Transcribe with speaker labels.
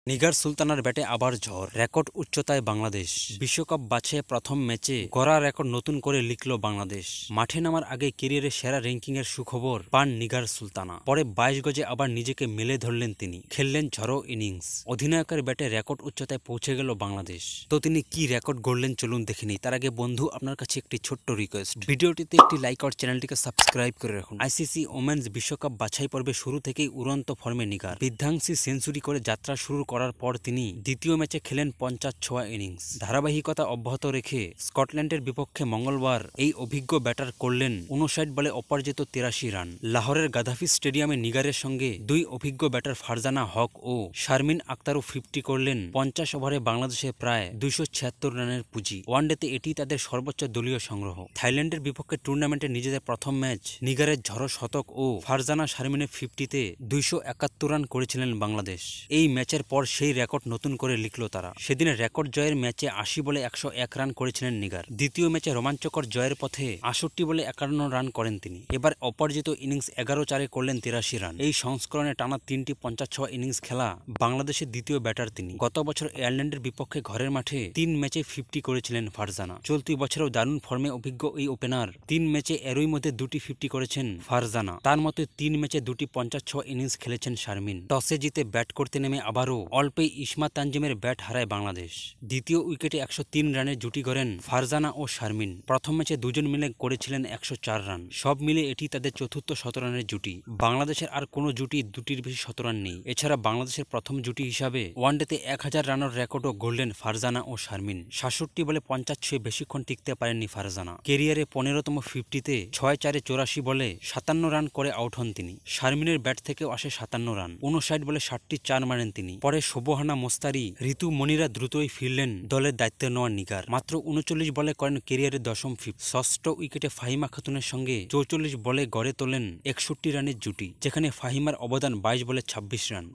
Speaker 1: নিগার সুলতানার ব্যাটে আবার ঝড়, রেকর্ড উচ্চতায় বাংলাদেশ। বিশ্বকাপ বাছাইয়ে প্রথম ম্যাচে গড়া রেকর্ড নতুন করে লিখল বাংলাদেশ। মাঠে নামার আগে ক্যারিয়ারের সেরা র্যাঙ্কিংয়ের সুখবর পান নিগার সুলতানা। পরে 22 গজে আবার নিজেকে মেলে ধরলেন তিনি, খেললেন ঝড়ো ইনিংস। অধিনায়কের ব্যাটে রেকর্ড উচ্চতায় পৌঁছে গেল বাংলাদেশ। তো তিনি কি রেকর্ড গড়লেন চলুন দেখে নিই। তার আগে বন্ধু, আপনার কাছে একটি ছোট্ট রিকোয়েস্ট, ভিডিওটিতে একটি লাইক আর চ্যানেলটিকে সাবস্ক্রাইব করে রাখুন। আইসিসি ওমেন্স বিশ্বকাপ বাছাই পর্বে শুরু থেকেই উড়ন্ত ফর্মে নিগার। বিধ্বংসী সেঞ্চুরি করে যাত্রা শুরু করার পর তিনি দ্বিতীয় ম্যাচে খেলেন 50 ছোঁয়া ইনিংস। ধারাবাহিকতা অব্যাহত রেখে স্কটল্যান্ডের বিপক্ষে মঙ্গলবার এই অভিজ্ঞ ব্যাটার করলেন 59 বলে অপরাজিত 83 রান। লাহোরের গাদ্দাফি স্টেডিয়ামে নিগারের সঙ্গে দুই অভিজ্ঞ ব্যাটার ফারজানা হক ও শারমিন আক্তারও 50 করলেন 50 ওভারে বাংলাদেশের প্রায় 276 রানের পুঁজি। ওয়ানডেতে এটি তাদের সর্বোচ্চ দলীয় সংগ্রহ। থাইল্যান্ডের বিপক্ষে টুর্নামেন্টে নিজেদের প্রথম ম্যাচ নিগারের ঝড়ো শতক ও ফারজানা শারমিনের 50-তে 271 রান করেছিলেন বাংলাদেশ। এই ম্যাচের পর সেই রেকর্ড নতুন করে লিখল তারা। সেদিনের রেকর্ড জয়ের ম্যাচে 80 বলে 101 রান করেছিলেন নিগার। দ্বিতীয় ম্যাচে রোমাঞ্চকর জয়ের পথে 68 বলে 51 রান করেন তিনি। এবার অপরাজিত ইনিংস 11-4 করলেন 83 রান। এই সংস্করণে টানা 3টি 50 ছোঁয়া ইনিংস খেলা বাংলাদেশের দ্বিতীয় ব্যাটার তিনি। গত বছর আয়ারল্যান্ডের বিপক্ষে ঘরের মাঠে 3 ম্যাচে 50 করেছিলেন ফারজানা। চলতি বছরেও দারুণ ফর্মে অভিজ্ঞ এই ওপেনার 3 ম্যাচে এরই মধ্যে 2টি 50 করেছেন ফারজানা। তার মতে 3 ম্যাচে 2টি 50 ছোঁয়া ইনিংস খেলেছেন শারমিন। টসে জিতে ব্যাট করতে নেমে আবারও অল্পেই ইসমাত তানজিমের ব্যাট হারায় বাংলাদেশ। দ্বিতীয় উইকেটে 103 রানের জুটি গড়েন ফারজানা ও শারমিন। প্রথম ম্যাচে দুজন মিলে করেছিলেন 104 রান। সব মিলে এটি তাদের চতুর্থ 100 রানের জুটি। বাংলাদেশের আর কোনো জুটি দুটির বেশি 100 রান নেই। এছাড়া বাংলাদেশের প্রথম জুটি হিসাবে ওয়ানডেতে 1000 রানের রেকর্ডও গড়লেন ফারজানা ও শারমিন। 67 বলে 50 ছুঁয়ে বেশিক্ষণ টিকতে পারেননি ফারজানা। কেরিয়ারে 15তম 50-তে 6-4-এ 84 বলে 57 রান করে আউট হন তিনি। শারমিনের ব্যাট থেকেও আসে 57 রান। 59 বলে 60টি 4 মারেন তিনি। পরে শোভহানা মোস্তারি, ঋতু মনিরা দ্রুতই ফিরলেন দলের দায়িত্ব নেওয়া নিগার। মাত্র 39 বলে করেন কেরিয়ারের দশম 50। ষষ্ঠ উইকেটে ফাহিমা খাতুনের সঙ্গে 44 বলে গড়ে তোলেন 61 রানের জুটি, যেখানে ফাহিমার অবদান 22 বলে 26 রান।